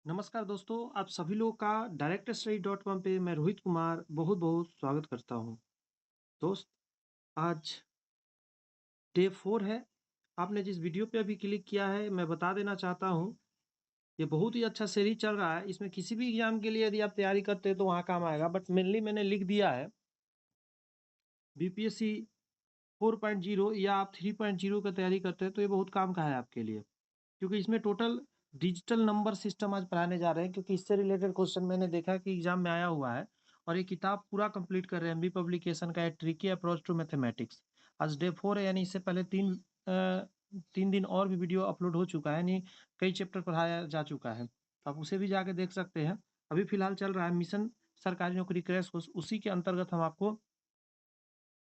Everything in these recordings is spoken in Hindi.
नमस्कार दोस्तों, आप सभी लोगों का डायरेक्ट स्टडी डॉट कॉम पे मैं रोहित कुमार बहुत बहुत स्वागत करता हूँ। दोस्त, आज डे 4 है। आपने जिस वीडियो पे अभी क्लिक किया है, मैं बता देना चाहता हूँ, ये बहुत ही अच्छा सीरीज चल रहा है। इसमें किसी भी एग्जाम के लिए यदि आप तैयारी करते हैं तो वहाँ काम आएगा, बट मेनली मैंने लिख दिया है बीपीएससी 4.0 या आप 3.0 का तैयारी करते हैं तो ये बहुत काम का है आपके लिए, क्योंकि इसमें टोटल डिजिटल नंबर सिस्टम आज पढ़ाने जा रहे हैं, क्योंकि इससे रिलेटेड क्वेश्चन मैंने देखा कि एग्जाम में आया हुआ है। और ये किताब पूरा कंप्लीट कर रहे हैं एमबी पब्लिकेशन का, ट्रिकी अप्रोच टू मैथमेटिक्स। आज डे 4 है, यानी इससे पहले 3 दिन और भी वीडियो अपलोड हो चुका है, यानी कई चैप्टर पढ़ाया जा चुका है, तो आप उसे भी जाके देख सकते हैं। अभी फिलहाल चल रहा है मिशन सरकारी नौकरी क्रैश कोर्स, उसी के अंतर्गत हम आपको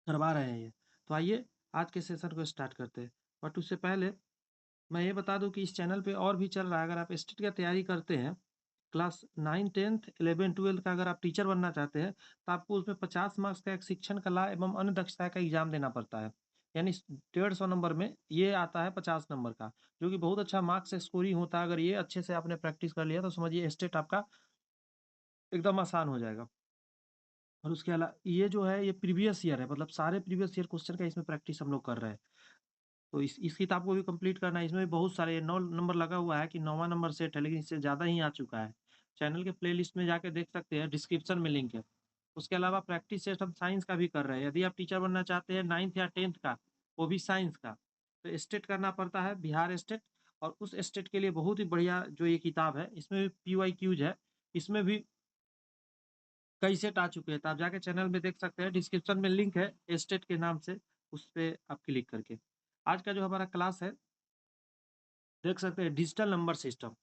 करवा रहे हैं ये। तो आइए आज के सेशन को स्टार्ट करते हैं। बट उससे पहले मैं ये बता दूं कि इस चैनल पे और भी चल रहा है। अगर आप स्टेट की तैयारी करते हैं, क्लास 9, 10th, 11, 12 का, अगर आप टीचर बनना चाहते हैं तो आपको उसमें 50 मार्क्स का एक शिक्षण कला एवं अन्य दक्षता का एग्जाम देना पड़ता है। यानी 150 नंबर में ये आता है 50 नंबर का, जो कि बहुत अच्छा मार्क्स स्कोरिंग होता है। अगर ये अच्छे से आपने प्रैक्टिस कर लिया तो समझिए स्टेट आपका एकदम आसान हो जाएगा। और उसके अलावा ये जो है, ये प्रीवियस ईयर है, मतलब सारे प्रीवियस ईयर क्वेश्चन का इसमें प्रैक्टिस हम लोग कर रहे हैं। तो इस किताब को भी कंप्लीट करना है। इसमें भी बहुत सारे 9 नंबर लगा हुआ है कि 9वां नंबर सेट है, लेकिन इससे ज़्यादा ही आ चुका है। चैनल के प्लेलिस्ट में जाके देख सकते हैं, डिस्क्रिप्शन में लिंक है। उसके अलावा प्रैक्टिस सेट हम साइंस का भी कर रहे हैं। यदि आप टीचर बनना चाहते हैं 9th या 10th का, वो भी साइंस का, तो स्टेट करना पड़ता है, बिहार स्टेट। और उस स्टेट के लिए बहुत ही बढ़िया जो ये किताब है, इसमें भी पीवाईक्यूज है। इसमें भी कई सेट आ चुके हैं, तो आप जाके चैनल में देख सकते हैं, डिस्क्रिप्शन में लिंक है स्टेट के नाम से, उस पे आप क्लिक करके। आज का जो हमारा क्लास है, देख सकते हैं डिजिटल नंबर सिस्टम।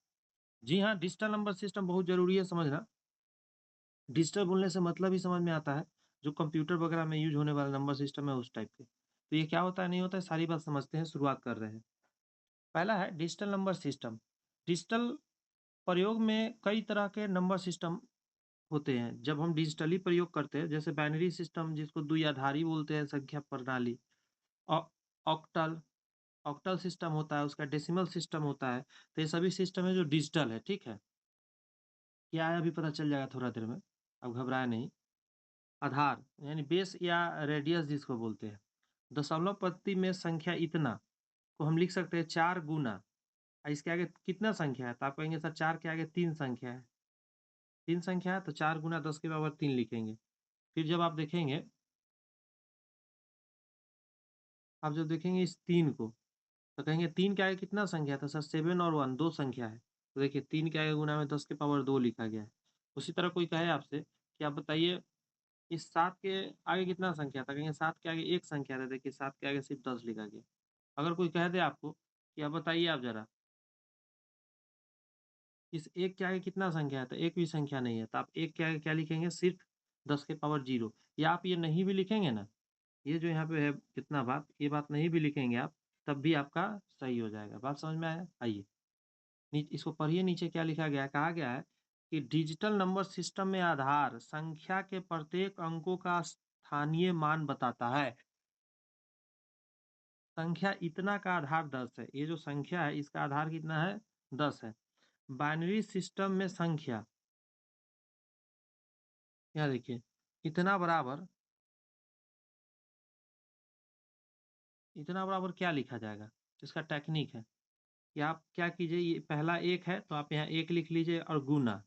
जी हाँ, डिजिटल नंबर सिस्टम बहुत ज़रूरी है समझना। डिजिटल बोलने से मतलब ही समझ में आता है, जो कंप्यूटर वगैरह में यूज़ होने वाला नंबर सिस्टम है, उस टाइप के। तो ये क्या होता है, नहीं होता है, सारी बात समझते हैं, शुरुआत कर रहे हैं। पहला है डिजिटल नंबर सिस्टम। डिजिटल प्रयोग में कई तरह के नंबर सिस्टम होते हैं। जब हम डिजिटली प्रयोग करते हैं, जैसे बाइनरी सिस्टम, जिसको द्विआधारी बोलते हैं, संख्या प्रणाली। ऑ ऑक्टल ऑक्टल सिस्टम होता है, उसका डेसिमल सिस्टम होता है। तो ये सभी सिस्टम है जो डिजिटल है, ठीक है? क्या है अभी पता चल जाएगा थोड़ा देर में, अब घबराएं नहीं। आधार यानी बेस या रेडियस जिसको बोलते हैं। दशमलव पद्धति में संख्या इतना को हम लिख सकते हैं 4 गुना। इसके आगे कितना संख्या है, तो आप कहेंगे सर 4 के आगे 3 संख्या है। 3 संख्या है तो 4 गुना 10 के पावर 3 लिखेंगे। फिर जब आप देखेंगे, आप जब देखेंगे इस 3 को, तो कहेंगे 3 के आगे कितना संख्या था सर, 7 और 1 2 संख्या है। तो देखिए 3 के आगे गुना में 10 के पावर 2 लिखा गया है। उसी तरह कोई कहे आपसे कि आप बताइए इस 7 के आगे कितना संख्या था, कहेंगे 7 के आगे 1 संख्या था। देखिए 7 के आगे सिर्फ 10 लिखा गया। अगर कोई कह दे आपको कि आप बताइए आप ज़रा, इस 1 के आगे कितना संख्या है, तो एक भी संख्या नहीं है, तो आप 1 के आगे क्या लिखेंगे, सिर्फ 10 के पावर 0। या आप ये नहीं भी लिखेंगे ना, ये जो यहाँ पे है कितना बात, ये बात नहीं भी लिखेंगे आप, तब भी आपका सही हो जाएगा। बात समझ में आया? आइए इसको पढ़िए, नीचे क्या लिखा गया है, कहा गया है कि डिजिटल नंबर सिस्टम में आधार संख्या के प्रत्येक अंकों का स्थानीय मान बताता है। संख्या इतना का आधार 10 है। ये जो संख्या है इसका आधार कितना है, 10 है। बाइनरी सिस्टम में संख्या, यहाँ देखिए, इतना बराबर, इतना बराबर क्या लिखा जाएगा, इसका टेक्निक है कि आप क्या कीजिए, ये पहला 1 है तो आप यहाँ 1 लिख लीजिए और गुना।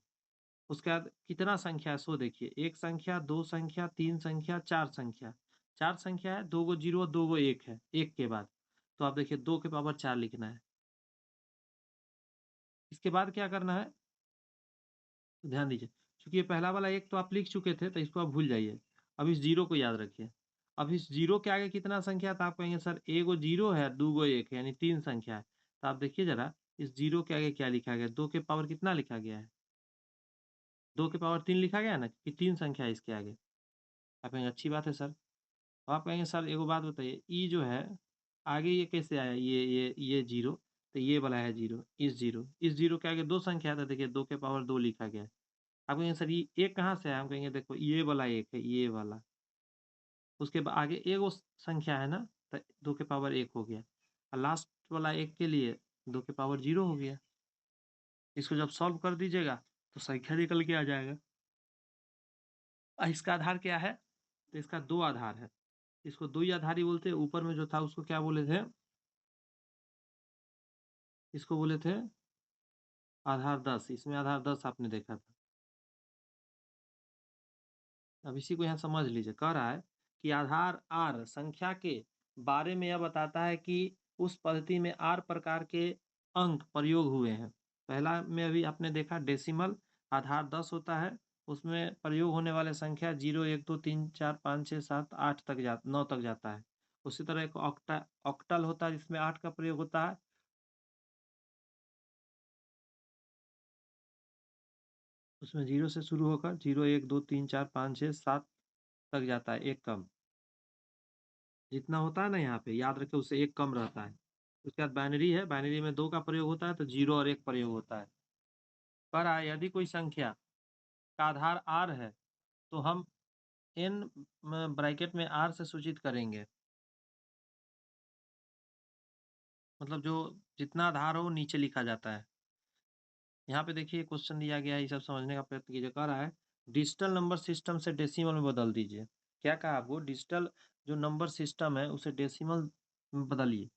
उसके बाद कितना संख्या है सो देखिए, 1 संख्या, 2 संख्या, 3 संख्या, 4 संख्या। 4 संख्या है, 2 गो 0 और 2 गो 1 है, 1 के बाद। तो आप देखिए 2 के पावर 4 लिखना है। इसके बाद क्या करना है, तो ध्यान दीजिए, चूँकि ये पहला वाला 1 तो आप लिख चुके थे, तो इसको आप भूल जाइए। अब इस 0 को याद रखिए। अब इस 0 के आगे कितना संख्या है, तो आप कहेंगे सर एगो 0 है, 2 गो 1 है, यानी 3 संख्या है। तो आप देखिए ज़रा, इस 0 के आगे क्या लिखा गया है, 2 के पावर कितना लिखा गया है? 2 के पावर 3 लिखा गया है ना, कि 3 संख्या है इसके आगे। आप कहेंगे अच्छी बात है सर। अब आप कहेंगे सर एगो बात बताइए, ई जो है आगे ये कैसे आया, ये 0, तो ये वाला है 0, इस 0 के आगे 2 संख्या है, तो देखिए 2 के पावर 2 लिखा गया है। आप कहेंगे सर ये 1 कहाँ से आया? हम कहेंगे देखो ये वाला 1 है, ये वाला। उसके आगे एगो संख्या है ना, तो 2 के पावर 1 हो गया। और लास्ट वाला 1 के लिए 2 के पावर 0 हो गया। इसको जब सॉल्व कर दीजिएगा तो संख्या निकल के आ जाएगा। इसका आधार क्या है? तो इसका 2 आधार है। इसको 2 ही आधार ही बोलते हैं। ऊपर में जो था उसको क्या बोले थे? इसको बोले थे आधार 10। इसमें आधार 10 आपने देखा था। अब इसी को यहाँ समझ लीजिए। कह रहा है कि आधार r संख्या के बारे में यह बताता है कि उस पद्धति में r प्रकार के अंक प्रयोग हुए हैं। पहला में अभी आपने देखा डेसिमल आधार 10 होता है, उसमें प्रयोग होने वाले संख्या 0 1 2 3 4 5 6 7 8 तक 9 तक जाता है। उसी तरह एक ऑक्टल होता है जिसमें 8 का प्रयोग होता है। उसमें 0 से शुरू होकर 0 1 2 3 4 5 6 7 तक जाता है, एक कम। जितना होता है ना यहाँ पे याद रखें, उससे एक कम रहता है। उसके बाद बाइनरी है, बाइनरी में 2 का प्रयोग होता है तो 0 और 1 प्रयोग होता है। पर यदि कोई संख्या का आधार r है तो हम n ब्रैकेट में r से सूचित करेंगे। मतलब जो जितना आधार हो वो नीचे लिखा जाता है। यहाँ पे देखिए क्वेश्चन दिया गया है, ये सब समझने का प्रयत्न कीजिए। कह रहा है डिजिटल नंबर सिस्टम से डेसिमल में बदल दीजिए। क्या कहा आपको? डिजिटल जो नंबर सिस्टम है उसे डेसिमल में बदलिए।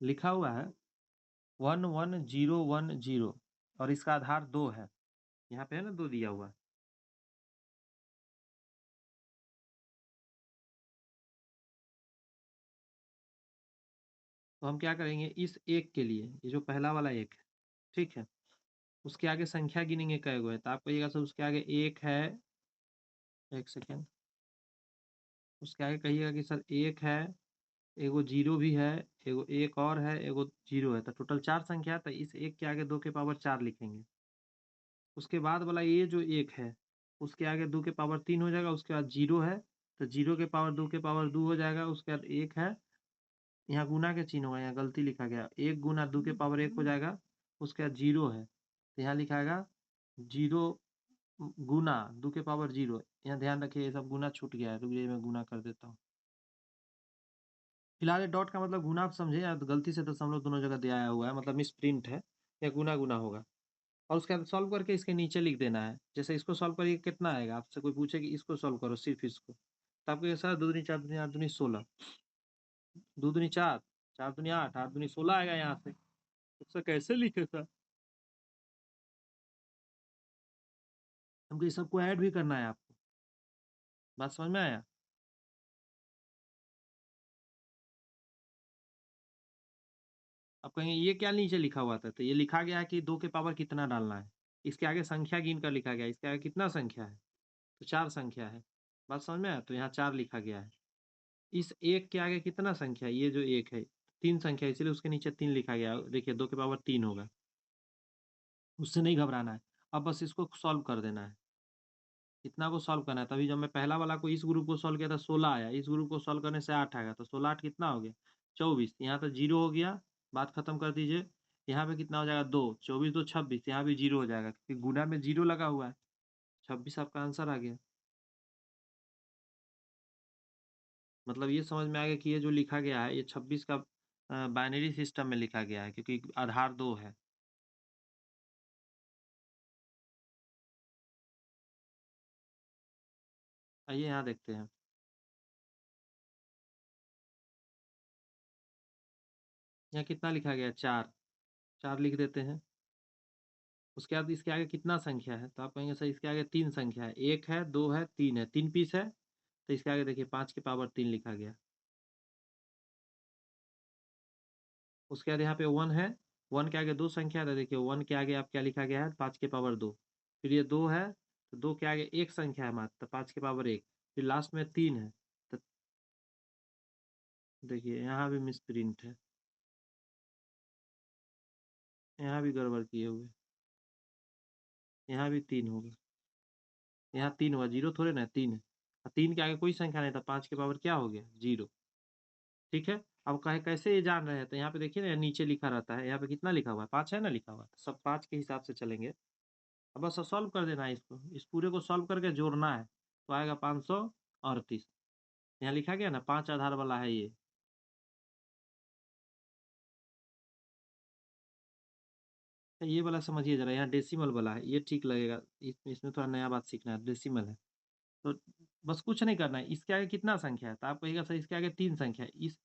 लिखा हुआ है 11010 और इसका आधार 2 है। यहाँ पे है ना 2 दिया हुआ है। तो हम क्या करेंगे, इस एक के लिए, ये जो पहला वाला एक है, ठीक है, उसके आगे संख्या गिनेंगे कई गो है, तो आप कहिएगा सर उसके आगे एक है, एक सेकेंड, उसके आगे कहिएगा कि सर एक है, एगो जीरो भी है, एगो एक और है, एगो जीरो है, तो टोटल 4 संख्या है। तो इस एक के आगे 2 के पावर 4 लिखेंगे। उसके बाद वाला ये जो एक है उसके आगे 2 के पावर 3 हो जाएगा। उसके बाद जीरो है तो जीरो के पावर 2 के पावर 2 हो जाएगा। उसके बाद एक है, यहाँ गुना के चिन्ह होगा, यहाँ गलती लिखा गया, एक गुना 2 के पावर 1 हो जाएगा। उसके बाद जीरो है तो यहाँ लिखाएगा जीरो गुना 2 के पावर 0। यहाँ ध्यान रखिए ये सब गुना छूट गया है, रुकिए मैं गुना कर देता हूँ। फिलहाल ये डॉट का मतलब गुना आप समझे, या तो गलती से दशमलव दोनों जगह दिया हुआ है, मतलब मिस प्रिंट है, या गुना गुना होगा। और उसके बाद सॉल्व करके इसके नीचे लिख देना है। जैसे इसको सॉल्व करिए कितना आएगा, आपसे कोई पूछे कि इसको सॉल्व करो सिर्फ इसको, तो आपको ये सर 2 दूनी 4 दूनी 8 दूनी 16, 2 दूनी 4, 4 दूनी 8, 8 दूनी 16 आएगा यहाँ से। उससे कैसे लिखे सर? हमको ये सबको ऐड भी करना है आपको। बात समझ में आया? आप कहेंगे ये क्या नीचे लिखा हुआ था? तो ये लिखा गया है कि 2 के पावर कितना डालना है। इसके आगे संख्या गिन कर लिखा गया है। इसके आगे कितना संख्या है? तो 4 संख्या है। बात समझ में आया? तो यहाँ 4 लिखा गया है। इस एक के आगे कितना संख्या है? ये जो एक है 3 संख्या है, इसलिए उसके नीचे 3 लिखा गया है। देखिए 2 के पावर 3 होगा। उससे नहीं घबराना है। अब बस इसको सॉल्व कर देना है। इतना को सॉल्व करना है। तभी जब मैं पहला वाला को इस ग्रुप को सॉल्व किया था 16 आया। इस ग्रुप को सॉल्व करने से 8 आएगा। तो 16 8 कितना हो गया? 24। यहाँ तो 0 हो गया। बात खत्म कर दीजिए। यहाँ पे कितना हो जाएगा? 2। 24 2 26। यहाँ भी 0 हो जाएगा क्योंकि गुणा में 0 लगा हुआ है। 26 आपका आंसर आ गया। मतलब ये समझ में आ गया कि ये जो लिखा गया है ये 26 का बाइनरी सिस्टम में लिखा गया है क्योंकि आधार 2 है। आइए यहाँ देखते हैं। यहाँ कितना लिखा गया है? 4। 4 लिख देते हैं। उसके बाद इसके आगे कितना संख्या है? तो आप कहेंगे सर इसके आगे 3 संख्या है। 1 है, 2 है, 3 है। 3 पीस है तो इसके आगे देखिए 5 के पावर 3 लिखा गया। उसके बाद यहाँ पे 1 है। 1 के आगे 2 संख्या है तो देखिए 1 के आगे आप क्या लिखा गया है? 5 के पावर 2। फिर ये 2 है तो 2 के आगे 1 संख्या है मात्र, तो 5 के पावर 1। फिर लास्ट में 3 है। तो देखिए यहाँ भी मिस प्रिंट है, यहाँ भी गड़बड़ किए हुए, यहाँ भी 3 होगा, यहाँ 3 हुआ, 0 थोड़े ना 3 है। 3 के आगे कोई संख्या नहीं था, 5 के पावर क्या हो गया? 0। ठीक है। अब कहे कैसे ये जान रहे हैं? तो यहाँ पे देखिए ना नीचे लिखा रहता है, यहाँ पे कितना लिखा हुआ है? 5 है ना लिखा हुआ, तो सब 5 के हिसाब से चलेंगे। अब बस सॉल्व कर देना है इसको, इस पूरे को सॉल्व करके जोड़ना है तो आएगा 538। यहाँ लिखा गया ना 5 आधार वाला है ये। ये वाला समझिए जरा, यहाँ डेसिमल वाला है, ये ठीक लगेगा। इसमें थोड़ा नया बात सीखना है, डेसिमल है। तो बस कुछ नहीं करना है, इसके आगे कितना संख्या है, तो आप कहिएगा सर इसके आगे 3 संख्या है। इस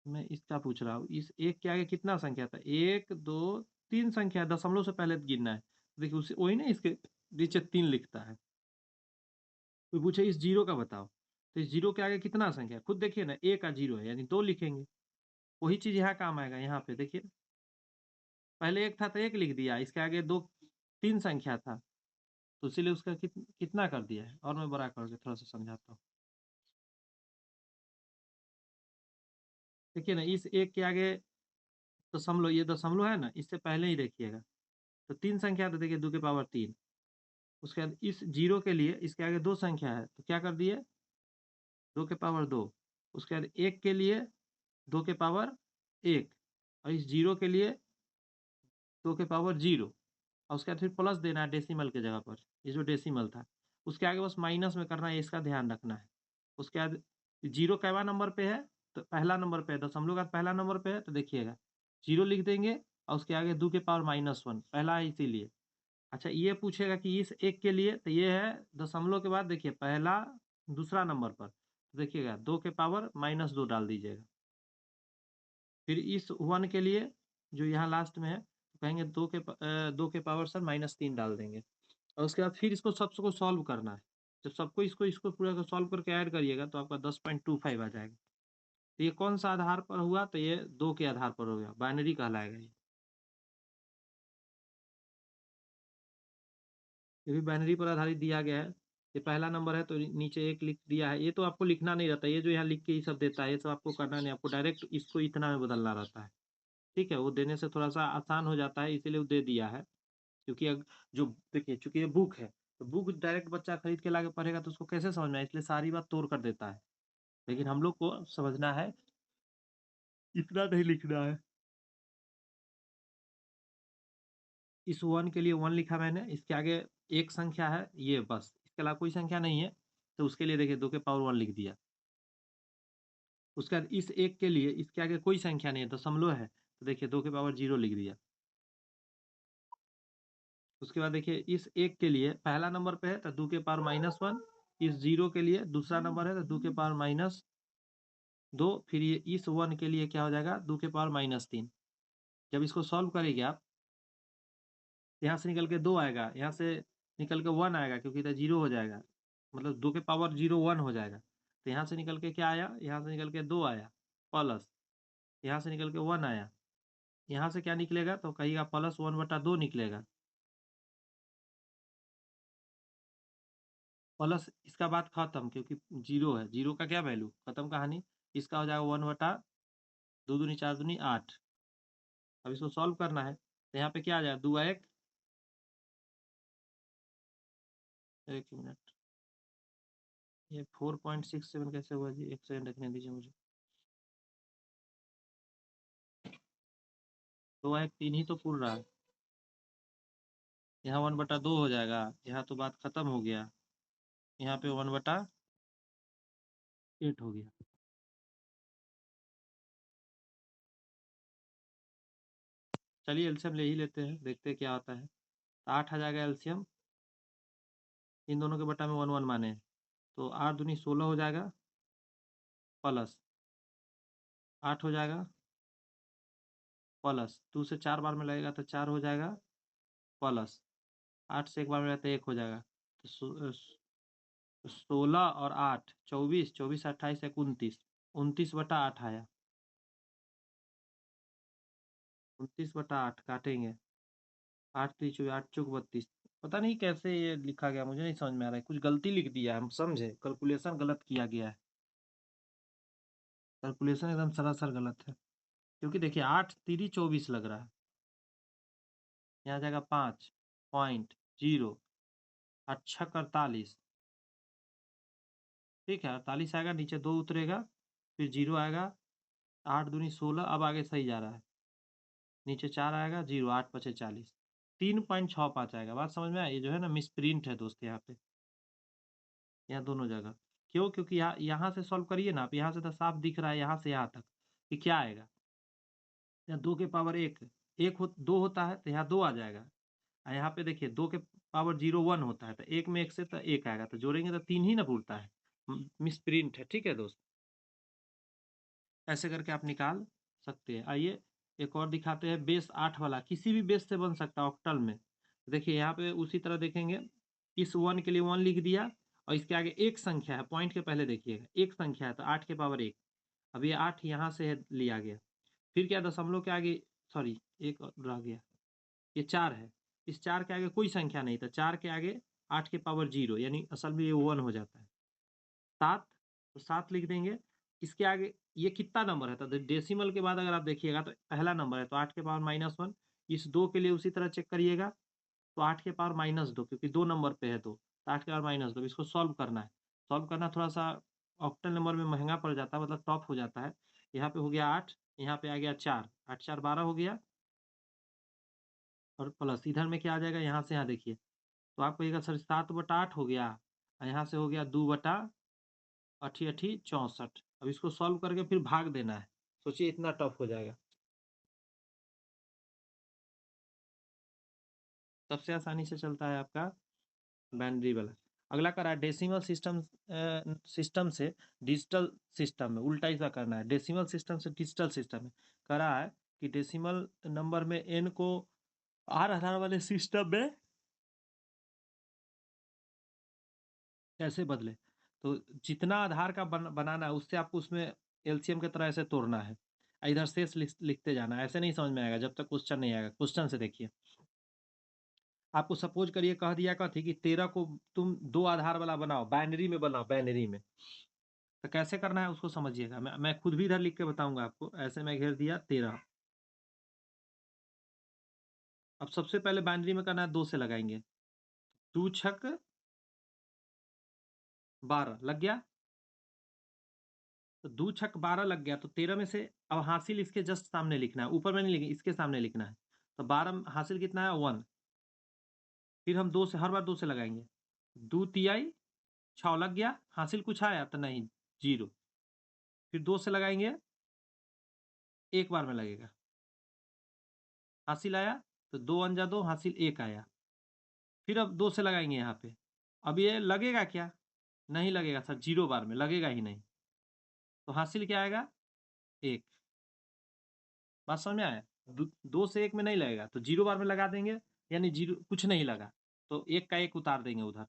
मैं इसका पूछ रहा हूँ, इस एक के आगे कितना संख्या था, 1 2 3 संख्या है, दशमलव से पहले गिनना है। देखिए उसे वही ना इसके नीचे 3 लिखता है। कोई पूछे इस जीरो का बताओ, तो इस जीरो के आगे कितना संख्या है, खुद देखिए ना, ए का जीरो है यानी 2 लिखेंगे। वही चीज यहाँ काम आएगा, यहाँ पे देखिए पहले 1 था तो 1 लिख दिया, इसके आगे 2 3 संख्या था, तो इसीलिए उसका कितना कर दिया है। और मैं बड़ा करके थोड़ा सा समझाता हूँ। देखिए ना, इस एक के आगे दशमलव, ये दशमलव है ना, इससे पहले ही देखिएगा, तो 3 संख्या, तो देखिए 2 के पावर 3। उसके बाद इस जीरो के लिए इसके आगे 2 संख्या है, तो क्या कर दिए, 2 के पावर 2। उसके बाद 1 के लिए 2 के पावर 1, और इस जीरो के लिए 2 के पावर 0, और उसके बाद फिर प्लस देना है डेसिमल के जगह पर, ये जो डेसिमल था उसके आगे बस माइनस में करना है, इसका ध्यान रखना है। उसके बाद जीरो कैवा नंबर पे है, तो पहला नंबर पे है, दशमलव का पहला नंबर पे है, तो देखिएगा जीरो लिख देंगे, और उसके आगे 2 के पावर -1, पहला है इसीलिए। अच्छा, ये पूछेगा कि इस एक के लिए, तो ये है दशमलव के बाद देखिए पहला दूसरा नंबर पर, तो देखिएगा 2 के पावर -2 डाल दीजिएगा। फिर इस 1 के लिए जो यहाँ लास्ट में है, तो कहेंगे 2 के पावर सर -3 डाल देंगे, और उसके बाद फिर इसको सबको सॉल्व करना है। जब सबको इसको इसको पूरा को सॉल्व करके ऐड करिएगा, तो आपका 10.25 आ जाएगा। तो ये कौन सा आधार पर हुआ, तो ये 2 के आधार पर हो गया, बाइनरी कहलाएगा ये भी बाइनरी पर आधारित दिया गया है। ये पहला नंबर है, तो नीचे 1 लिख दिया है। ये तो आपको लिखना नहीं रहता, ये जो यहाँ लिख के ये सब देता है, ये सब आपको करना नहीं, आपको डायरेक्ट इसको इतना में बदलना रहता है। ठीक है, वो देने से थोड़ा सा आसान हो जाता है, इसीलिए वो दे दिया है। क्योंकि जो देखिए, चूंकि ये बुक है, तो बुक डायरेक्ट बच्चा खरीद के लाके पढ़ेगा तो उसको कैसे समझ में आए, इसलिए सारी बात तोड़ कर देता है। लेकिन हम लोग को समझना है, इतना नहीं लिखना है। इस 1 के लिए 1 लिखा मैंने, इसके आगे एक संख्या है ये, बस इसके अलावा कोई संख्या नहीं है, तो उसके लिए देखिए 2 के पावर 1 लिख दिया। उसके बाद इस एक के लिए इसके आगे कोई संख्या नहीं है, दशमलव है, तो देखिए 2 के पावर 0 लिख दिया। उसके बाद देखिए इस एक के लिए पहला नंबर पे है, तो 2 के पावर -1। इस 0 के लिए दूसरा नंबर है, तो 2 के पावर -2। फिर ये इस 1 के लिए क्या हो जाएगा, 2 के पावर -3। जब इसको सॉल्व करेंगे आप, यहाँ से निकल के 2 आएगा, यहाँ से निकल के 1 आएगा, क्योंकि इधर 0 हो जाएगा, मतलब 2 के पावर 0 1 हो जाएगा। तो यहाँ से निकल के क्या आया, यहाँ से निकल के 2 आया, प्लस यहाँ से निकल के 1 आया, यहाँ से क्या निकलेगा, तो कहिएगा +1/2 निकलेगा। प्लस इसका बात खत्म, क्योंकि 0 है, 0 का क्या वैल्यू, खत्म कहानी। इसका हो जाएगा 1/2 दूनी 4 दूनी 8। अब इसको सॉल्व करना है, तो यहाँ पे क्या आ जाएगा, 2 एक मिनट, ये 4.67 कैसे हुआ जी, एक सेकंड रखने दीजिए मुझे। 2 1 3 ही तो पूर रहा है, यहाँ 1/2 हो जाएगा, यहाँ तो बात खत्म हो गया, यहाँ पे 1/8 हो गया। चलिए एल्सियम ले ही लेते हैं, देखते हैं क्या आता है। तो 8 आ जाएगा एल्सियम, इन दोनों के बटा में 1 1 माने, तो 8 दूनी 16 हो जाएगा, प्लस 8 हो जाएगा, प्लस 2 से 4 बार में लगेगा तो 4 हो जाएगा, प्लस 8 से एक बार में लगता है 1 हो जाएगा। तो 16 और 8 24, 24 28 29, 29/8 आया। 29/8 काटेंगे, 8 3 24, 8 चौक 32। पता नहीं कैसे ये लिखा गया, मुझे नहीं समझ में आ रहा है, कुछ गलती लिख दिया है, हम समझे कैलकुलेशन गलत किया गया है। कैलकुलेशन एकदम सरासर गलत है, क्योंकि देखिए 8 3 24 लग रहा है, यहाँ जाएगा 5.0, 8 छक 48। ठीक है, 48 आएगा, नीचे 2 उतरेगा, फिर 0 आएगा, 8 दूनी 16, अब आगे सही जा रहा है, नीचे 4 आएगा, 0 8 5 40, 3.65 आएगा। बात समझ में आई, ये जो है ना मिस प्रिंट है दोस्त यहाँ पे, यहाँ दोनों जगह। क्यों, क्योंकि यहाँ यहाँ से सॉल्व करिए ना आप, यहाँ से तो साफ दिख रहा है यहाँ से यहाँ तक कि क्या आएगा, या 2 के पावर 1 दो होता है तो यहाँ 2 आ जाएगा। यहाँ पे देखिए 2 के पावर 0 1 होता है, तो 1 में 1 से तो 1 आएगा, तो जोड़ेंगे तो 3 ही ना फूटता है। मिस प्रिंट है, ठीक है दोस्त। ऐसे करके आप निकाल सकते हैं। आइए एक और दिखाते हैं, बेस 8 वाला, किसी भी बेस से बन सकता है ऑक्टल में। देखिए यहाँ पे उसी तरह देखेंगे, इस 1 के लिए 1 लिख दिया, और इसके आगे एक संख्या है, पॉइंट के पहले देखिएगा एक संख्या है तो 8 के पावर 1। अब ये 8 यहाँ से लिया गया, फिर क्या दशमलव के आगे, सॉरी एक रह गया, ये 4 है, इस 4 के आगे कोई संख्या नहीं था, 4 के आगे 8 के पावर 0, यानी असल में ये 1 हो जाता है। 7, तो 7 लिख देंगे। इसके आगे ये कितना नंबर है, तो डेसिमल के बाद अगर आप देखिएगा तो पहला नंबर है, तो 8 के पावर -1। इस 2 के लिए उसी तरह चेक करिएगा, तो 8 के पावर -2, क्योंकि 2 नंबर पे है 2, तो 8 के पावर -2, इसको सॉल्व करना है। सॉल्व करना थोड़ा-सा ऑक्टल नंबर में महँगा पड़ जाता है, मतलब टफ हो जाता है। यहाँ पे हो गया 8, यहाँ पे आ गया 4, 8 4 12 हो गया, और प्लस इधर में क्या आ जाएगा, यहाँ से यहाँ देखिए, तो आप कहिएगा सर 7/8 हो गया, और यहाँ से हो गया 2/8 64। अब इसको सॉल्व करके फिर भाग देना है। सोचिए इतना टफ हो जाएगा। सबसे आसानी से चलता है आपका बाइनरी वाला। अगला करा है डेसिमल सिस्टम से डिजिटल सिस्टम में, उल्टा ऐसा करना है, डेसिमल सिस्टम से डिजिटल सिस्टम में। करा है कि डेसिमल नंबर में n को r आधार वाले सिस्टम में कैसे बदले। तो जितना आधार का बनाना है उससे आपको उसमें एलसीएम की तरह ऐसे तोड़ना है, इधर शेष लिखते जाना है। ऐसे नहीं समझ में आएगा जब तक क्वेश्चन नहीं आएगा। क्वेश्चन से देखिए, आपको सपोज करिए कह दिया कथी कि 13 को तुम 2 आधार वाला बनाओ, बाइनरी में बनाओ, बाइनरी में। तो कैसे करना है उसको समझिएगा, मैं खुद भी इधर लिख के बताऊंगा आपको। ऐसे मैं घेर दिया 13। अब सबसे पहले बाइनरी में करना है, 2 से लगाएंगे, 2 छक 12 लग गया, तो 2 छक 12 लग गया, तो 13 में से अब हासिल इसके जस्ट सामने लिखना है, ऊपर में नहीं लिखना, इसके सामने लिखना है। तो 12 हासिल कितना है 1, फिर हम 2 से, हर बार 2 से लगाएंगे, 2 तिहाई 6 लग गया, हासिल कुछ आया तो नहीं, 0। फिर 2 से लगाएंगे, एक बार में लगेगा, हासिल आया तो 2 अंजा 2, हासिल 1 आया। फिर अब 2 से लगाएंगे यहाँ पे, अब ये लगेगा क्या, नहीं लगेगा सर, 0 बार में लगेगा ही नहीं, तो हासिल क्या आएगा 1। बात समझ में आया, 2 से 1 में नहीं लगेगा तो 0 बार में लगा देंगे, यानी 0 कुछ नहीं लगा, तो 1 का 1 उतार देंगे उधर।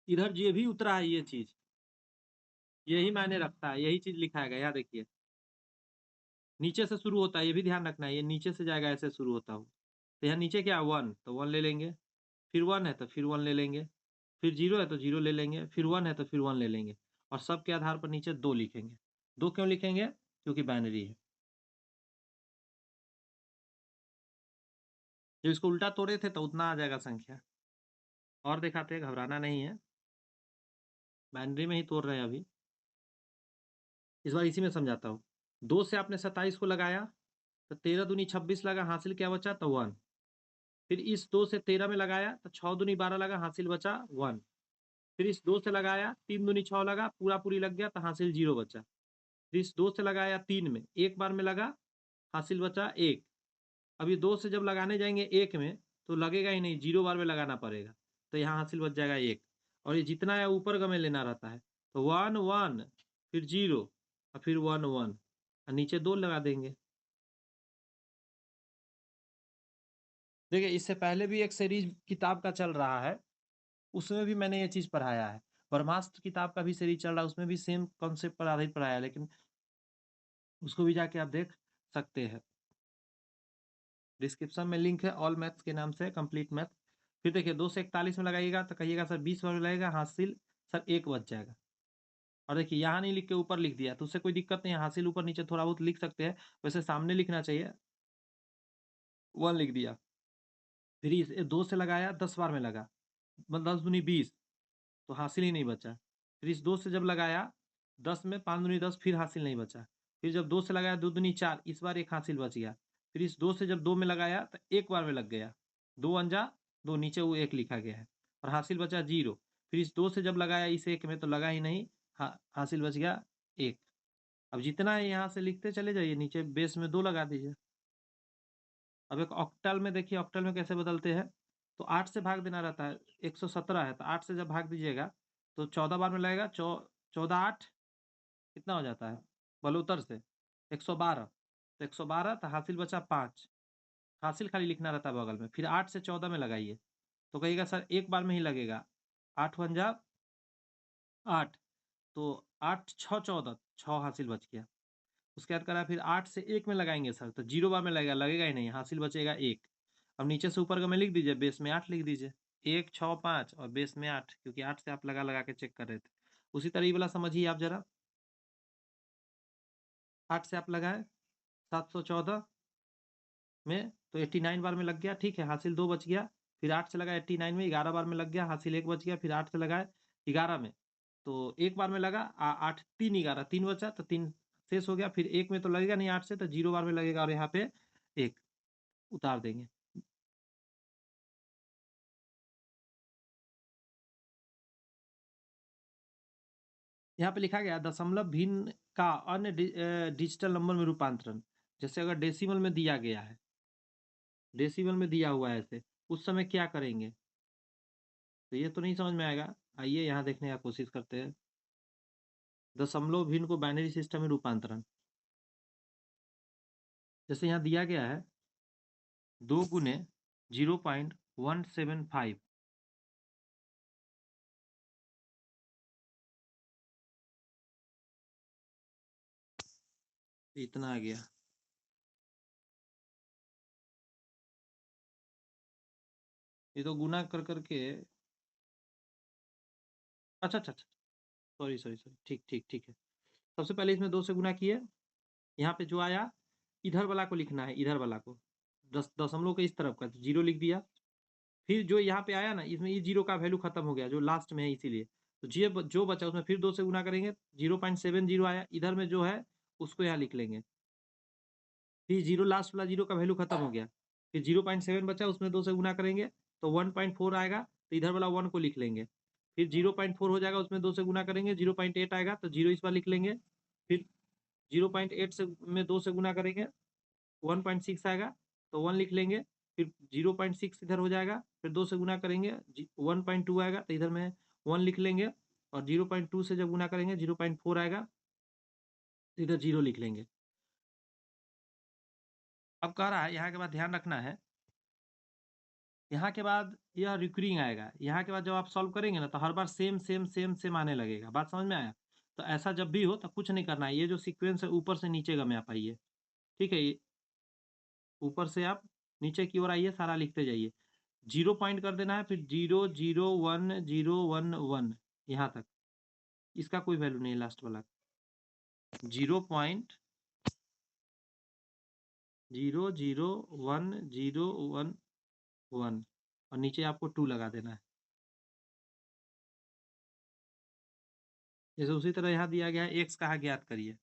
इधर ये भी उतरा है, ये चीज यही मायने रखता है, यही चीज लिखा है यहाँ देखिए, नीचे से शुरू होता है, ये भी ध्यान रखना है, ये नीचे से जाएगा, ऐसे शुरू होता हो। तो यहाँ नीचे क्या है 1, तो 1 ले लेंगे, फिर 1 है तो फिर 1 ले लेंगे, फिर 0 है तो 0 ले लेंगे, फिर 1 है तो फिर 1 ले लेंगे, और सब के आधार पर नीचे 2 लिखेंगे। 2 क्यों लिखेंगे, क्योंकि बाइनरी है। जब इसको उल्टा तोड़े थे तो उतना आ जाएगा संख्या। और दिखाते हैं, घबराना नहीं है, बाइनरी में ही तोड़ रहे हैं अभी। इस बार इसी में समझाता हूँ। 2 से आपने 27 को लगाया, तो 13 दूनी 26 लगा, हासिल क्या बचा, तो 1। फिर इस 2 से 13 में लगाया तो 6 दूनी 12 लगा, हासिल बचा 1। फिर इस 2 से लगाया, 3 दूनी 6 लगा, पूरा पूरी लग गया तो हासिल 0 बचा। फिर इस 2 से लगाया 3 में, एक बार में लगा, हासिल बचा 1। अभी 2 से जब लगाने जाएंगे 1 में तो लगेगा ही नहीं, 0 बार में लगाना पड़ेगा, तो यहाँ हासिल बच जाएगा 1। और ये जितना है ऊपर का में लेना रहता है, तो 1 1, फिर 0, और फिर 1 1, और नीचे 2 लगा देंगे। देखिए इससे पहले भी एक सीरीज किताब का चल रहा है, उसमें भी मैंने ये चीज़ पढ़ाया है। ब्रह्मास्त्र किताब का भी सीरीज चल रहा है, उसमें भी सेम कॉन्सेप्ट पर आधारित पढ़ाया है, लेकिन उसको भी जाके आप देख सकते हैं। डिस्क्रिप्शन में लिंक है, ऑल मैथ्स के नाम से, कंप्लीट मैथ। फिर देखिए 2 से 41 में लगाइएगा तो कहिएगा सर 20 बार में लगेगा, हासिल सर 1 बच जाएगा। और देखिए यहाँ नहीं लिख के ऊपर लिख दिया, तो उससे कोई दिक्कत नहीं है, हासिल ऊपर नीचे थोड़ा बहुत लिख सकते हैं, वैसे सामने लिखना चाहिए। 1 लिख दिया, फिर इस 2 से लगाया, 10 बार में लगा, मतलब 10 दूनी 20, तो हासिल ही नहीं बचा। फिर इस 2 से जब लगाया, 10 में 5 दूनी 10, फिर हासिल नहीं बचा। फिर जब 2 से लगाया, 2 दूनी 4, इस बार 1 हासिल बच गया। फिर इस 2 से जब 2 में लगाया तो 1 बार में लग गया, 2 अंजा 2, नीचे वो 1 लिखा गया है, और हासिल बचा 0। फिर इस 2 से जब लगाया इस 1 में तो लगा ही नहीं, हासिल बच गया 1। अब जितना है यहाँ से लिखते चले जाइए, नीचे बेस में 2 लगा दीजिए। अब एक ऑक्टल में देखिए, ऑक्टल में कैसे बदलते हैं, तो 8 से भाग देना रहता है, 117 है तो 8 से जब भाग दीजिएगा तो 14 बार में लगेगा, 14 8 कितना हो जाता है बलूतर से 112, तो 112 तो हासिल बचा 5, हासिल खाली लिखना रहता है बगल में, फिर 8 से 14 में लगाइए तो कहिएगा सर एक बार में ही लगेगा, 8 पंजा 8, तो 8 6 14, 6 हासिल बच गया। उसके बाद करा फिर 8 से 1 में लगाएंगे सर, तो 0 बार में लगेगा, लगेगा ही नहीं, हासिल बचेगा 1। अब नीचे से ऊपर का में लिख दीजिए, बेस में 8 लिख दीजिए, 1 6 5 और बेस में 8, क्योंकि 8 से आप लगा लगा के चेक कर रहे थे। उसी तरह ये वाला समझिए आप जरा, 8 से आप लगाए 714 में तो 89 बार में लग गया, ठीक है, हासिल 2 बच गया। फिर 8 से लगा 89 में 11 बार में लग गया, हासिल 1 बच गया। फिर 8 से लगाए 11 में तो 1 बार में लगा, 8 3 11 3 बचा, तो 3 शेष हो गया। फिर 1 में तो लगेगा नहीं 8 से, तो 0 बार में लगेगा और यहाँ पे 1 उतार देंगे। यहाँ पे लिखा गया दशमलव भिन्न का अन्य डिजिटल नंबर में रूपांतरण। जैसे अगर डेसिमल में दिया गया है, डेसिमल में दिया हुआ है ऐसे, उस समय क्या करेंगे, तो ये तो नहीं समझ में आएगा। आइए यहाँ देखने का कोशिश करते हैं। दशमलव भिन्न को बाइनरी सिस्टम में रूपांतरण, जैसे यहाँ दिया गया है 2 गुने 0.175, इतना आ गया। ये तो गुना कर करके, अच्छा अच्छा अच्छा, सॉरी सॉरी सॉरी, ठीक ठीक ठीक है। सबसे पहले इसमें 2 से गुना किए, यहाँ पे जो आया इधर वाला को लिखना है, इधर वाला को दशमलव के इस तरफ का, तो 0 लिख दिया। फिर जो यहाँ पे आया ना, इसमें ये 0 का वैल्यू खत्म हो गया जो लास्ट में है, इसीलिए तो जो बचा उसमें फिर 2 से गुना करेंगे, 0.70 आया, इधर में जो है उसको यहाँ लिख लेंगे। फिर 0 लास्ट वाला 0 का वैल्यू खत्म हो गया, फिर 0.7 बचा, उसमें 2 से गुना करेंगे तो 1.4 आएगा, तो इधर वाला 1 को लिख लेंगे। फिर 0.4 हो जाएगा, उसमें 2 से गुना करेंगे, 0.8 आएगा तो 0 इस बार लिख लेंगे। फिर 0.8 से में 2 से गुना करेंगे, 1.6 आएगा तो 1 लिख लेंगे। फिर 0.6 इधर हो जाएगा, फिर 2 से गुना करेंगे 1.2 आएगा तो इधर में 1 लिख लेंगे। और 0.2 से जब गुना करेंगे 0.4 आएगा तो इधर 0 लिख लेंगे। अब कह रहा है यहाँ के बाद ध्यान रखना है, यहाँ के बाद यह रिकरिंग आएगा, यहाँ के बाद जब आप सॉल्व करेंगे ना तो हर बार सेम सेम सेम सेम आने लगेगा। बात समझ में आया? तो ऐसा जब भी हो तो कुछ नहीं करना है, ये जो सीक्वेंस है ऊपर से नीचे का में आप आइए, ठीक है, ये ऊपर से आप नीचे की ओर आइए, सारा लिखते जाइए। 0 पॉइंट कर देना है, फिर 0 0 1 0 1 1 यहाँ तक, इसका कोई वैल्यू नहीं है लास्ट वाला। 0.00101 और नीचे आपको 2 लगा देना है। जैसे उसी तरह यहाँ दिया गया है x कहाँ ज्ञात करिए,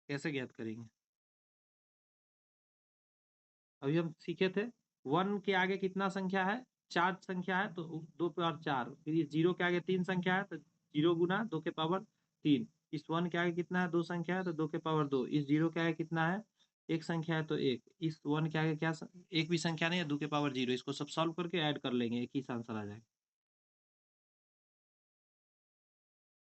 कैसे ज्ञात करेंगे? अभी हम सीखे थे 1 के आगे कितना संख्या है, 4 संख्या है तो 2 पे और 4, फिर इस 0 के आगे 3 संख्या है तो 0 गुना 2 के पावर 3, इस 1 के आगे कितना है 2 संख्या है तो 2 के पावर 2, इस 0 के आगे कितना है 1 संख्या है तो 1, इस 1 के आगे क्या एक भी संख्या नहीं है 2 के पावर 0, इसको सब सॉल्व करके ऐड कर लेंगे, एक ही आंसर आ जाएगा।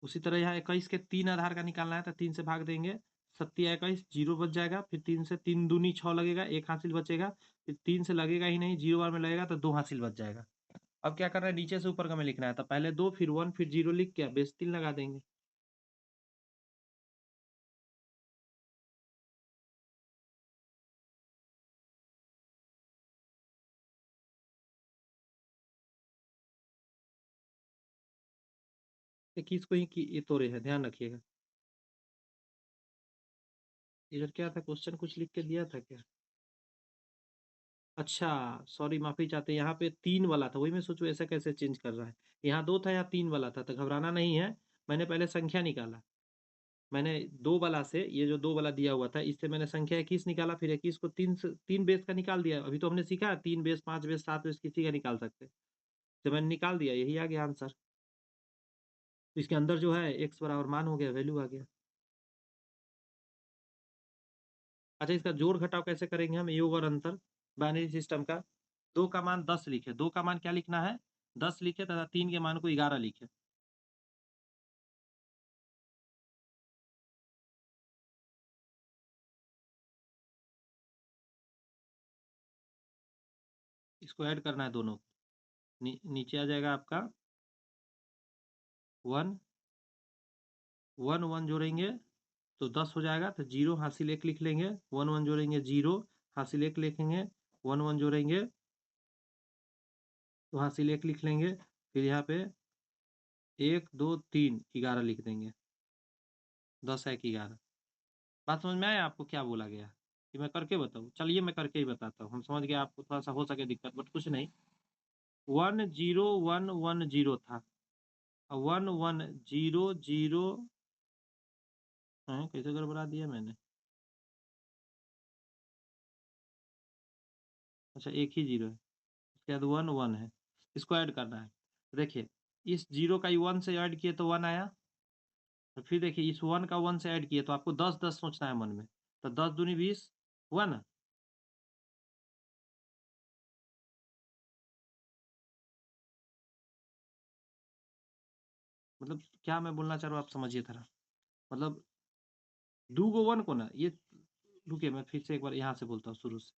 उसी तरह यहाँ 21 के 3 आधार का निकालना है तो 3 से भाग देंगे, 7 21 0 बच जाएगा। फिर 3 से 3 दूनी 6 लगेगा, 1 हासिल बचेगा। फिर 3 से लगेगा ही नहीं, 0 बार में लगेगा तो 2 हासिल बच जाएगा। अब क्या करना है, नीचे से ऊपर का में लिखना है, तो पहले 2 फिर 1 फिर 0 लिख के बेस 3 लगा देंगे। इक्कीस को ही ये तोड़े है, ध्यान रखिएगा। इधर क्या था, क्वेश्चन कुछ लिख के दिया था क्या? अच्छा, सॉरी, माफी चाहते हैं, यहाँ पे 3 वाला था, वही मैं सोचूं ऐसा कैसे चेंज कर रहा है। यहाँ 2 था, यहाँ 3 वाला था, तो घबराना नहीं है। मैंने पहले संख्या निकाला, मैंने 2 वाला से, ये जो 2 वाला दिया हुआ था इससे मैंने संख्या 21 निकाला, फिर 21 को 3 बेस का निकाल दिया। अभी तो हमने सीखा 3 बेस 5 बेस 7 बेस किसी का निकाल सकते, तो मैंने निकाल दिया, यही आ गया आंसर। तो इसके अंदर जो है एक्स बराबर मान हो गया, वैल्यू आ गया। अच्छा, इसका जोड़ घटाव कैसे करेंगे हम, योग और अंतर बाइनरी सिस्टम का। 2 का मान 10 लिखे, 2 का मान क्या लिखना है 10 लिखे तथा 3 के मान को 11 लिखे। इसको ऐड करना है दोनों। नीचे आ जाएगा आपका 1 1 1 जोड़ेंगे तो 10 हो जाएगा, तो 0 हासिल 1 लिख लेंगे, 1 1 जोड़ेंगे 0 हासिल 1 लिखेंगे, 1 1 जोड़ेंगे तो हासिल 1 लिख लेंगे, फिर यहाँ पे 1 2 3 11 लिख देंगे, 10 1 11। बात समझ में आया आपको क्या बोला गया कि मैं करके बताऊँ? चलिए मैं करके ही बताता हूँ, हम समझ गए आपको थोड़ा सा हो सके दिक्कत, बट कुछ नहीं। 1 0 1 1 0 था, 1 1 0 0 कैसे गड़बड़ा दिया मैंने, अच्छा एक ही 0 है, उसके बाद 1 1 है, इसको ऐड करना है। देखिए इस 0 का 1 से ऐड किए तो 1 आया, तो फिर देखिए इस 1 का 1 से ऐड किए तो आपको 10 10 सोचना है मन में, तो 10 दूनी 20 हुआ ना। मतलब क्या मैं बोलना चाह रहा हूँ आप समझिए थोड़ा, मतलब 2 गो 1 को ना ये, रुकिए मैं फिर से एक बार यहाँ से बोलता हूँ शुरू से।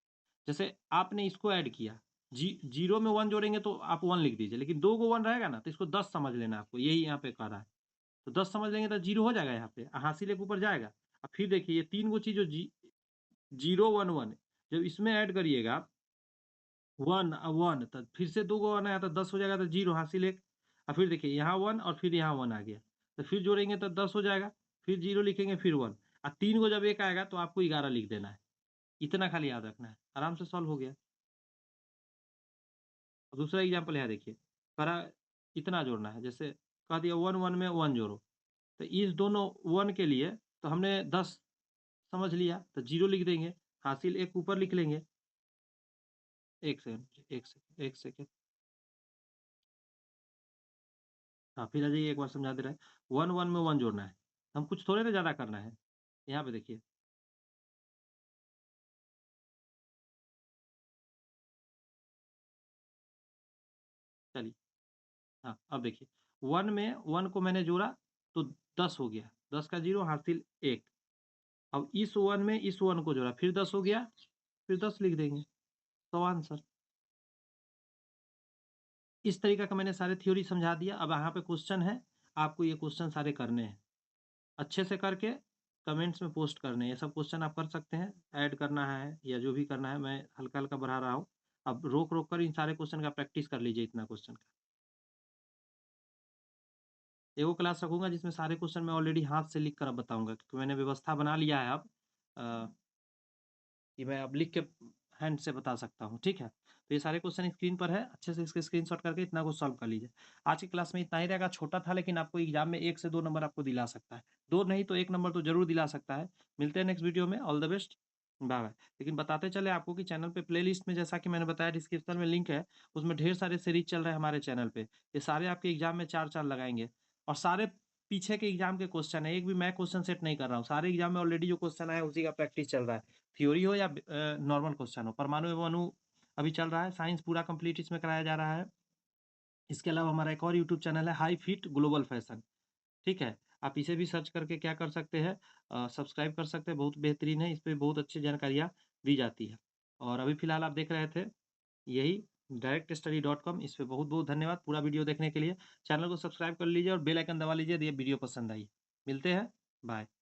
जैसे आपने इसको ऐड किया, 0 में 1 जोड़ेंगे तो आप 1 लिख दीजिए, लेकिन 2 गो 1 रहेगा ना तो इसको 10 समझ लेना आपको, यही यहाँ पे कह रहा है। तो 10 समझ लेंगे तो 0 हो जाएगा यहाँ पे, हासिल एक ऊपर जाएगा। अब फिर देखिए ये 3 गो चीज़ जो 0 1 1 जब इसमें ऐड करिएगा 1 1 तो फिर से 2 गो 1 आया तो 10 हो जाएगा, तो 0 हासिल 1। और फिर देखिए यहाँ 1 और फिर यहाँ 1 आ गया, तो फिर जोड़ेंगे तो 10 हो जाएगा, फिर 0 लिखेंगे फिर 1, और 3 को जब 1 आएगा तो आपको 11 लिख देना है। इतना खाली याद रखना है, आराम से सॉल्व हो गया। और दूसरा एग्जाम्पल है देखिए, करा इतना जोड़ना है, जैसे कह दिया 1 1 में 1 जोड़ो, तो इस दोनों 1 के लिए तो हमने 10 समझ लिया, तो 0 लिख देंगे, हासिल 1 ऊपर लिख लेंगे। 1 सेकंड 1 सेकंड 1 सेकंड, हाँ फिर आ जाइए, एक बार समझा दे रहा है। 1 1 में 1 जोड़ना है, हम कुछ थोड़े ना ज़्यादा करना है। यहाँ पे देखिए, चलिए, हाँ अब देखिए 1 में 1 को मैंने जोड़ा तो 10 हो गया, 10 का 0 हासिल 1। अब इस 1 में इस 1 को जोड़ा फिर 10 हो गया, फिर 10 लिख देंगे, तो आंसर। इस तरीके का मैंने सारे थ्योरी समझा दिया। अब यहाँ पे क्वेश्चन है, आपको ये क्वेश्चन सारे करने हैं, अच्छे से करके कमेंट्स में पोस्ट करने हैं। ये सब क्वेश्चन आप कर सकते हैं, ऐड करना है या जो भी करना है, मैं हल्का हल्का बढ़ा रहा हूँ। अब रोक रोक कर इन सारे क्वेश्चन का प्रैक्टिस कर लीजिए, इतना क्वेश्चन का। एगो क्लास रखूंगा जिसमें सारे क्वेश्चन मैं ऑलरेडी हाथ से लिख कर अब बताऊंगा, क्योंकि मैंने व्यवस्था बना लिया है अब कि मैं अब लिख के हैंड से बता सकता हूँ, ठीक है। तो ये सारे क्वेश्चन स्क्रीन पर है, अच्छे से इसके स्क्रीनशॉट करके इतना को सॉल्व कर लीजिए। आज की क्लास में इतना ही रहेगा, छोटा था लेकिन आपको एग्जाम में 1 से 2 नंबर आपको दिला सकता है, 2 नहीं तो 1 नंबर तो जरूर दिला सकता है। मिलते हैं नेक्स्ट वीडियो में, all the best, bye bye. लेकिन बताते चले आपको कि चैनल पे प्लेलिस्ट में, जैसा कि मैंने बताया डिस्क्रिप्शन में लिंक है, उसमें ढेर सारे सीरीज चल रहे हैं हमारे चैनल पे, ये सारे आपके एग्जाम में 4 4 लगाएंगे। और सारे पीछे के एग्जाम के क्वेश्चन है, एक भी मैं क्वेश्चन सेट नहीं कर रहा हूँ, सारे एग्जाम में ऑलरेडी जो क्वेश्चन आया उसी का प्रैक्टिस चल रहा है, थ्योरी हो या नॉर्मल क्वेश्चन हो। परमाणु एवं अणु अभी चल रहा है, साइंस पूरा कंप्लीट इसमें कराया जा रहा है। इसके अलावा हमारा एक और यूट्यूब चैनल है, हाई फिट ग्लोबल फैशन, ठीक है। आप इसे भी सर्च करके क्या कर सकते हैं, सब्सक्राइब कर सकते हैं, बहुत बेहतरीन है, इस पर बहुत अच्छी जानकारियाँ दी जाती है। और अभी फिलहाल आप देख रहे थे यही directstudy.com, इस पे बहुत बहुत धन्यवाद पूरा वीडियो देखने के लिए। चैनल को सब्सक्राइब कर लीजिए और बेल आइकन दबा लीजिए यदि ये वीडियो पसंद आई। मिलते हैं, बाय।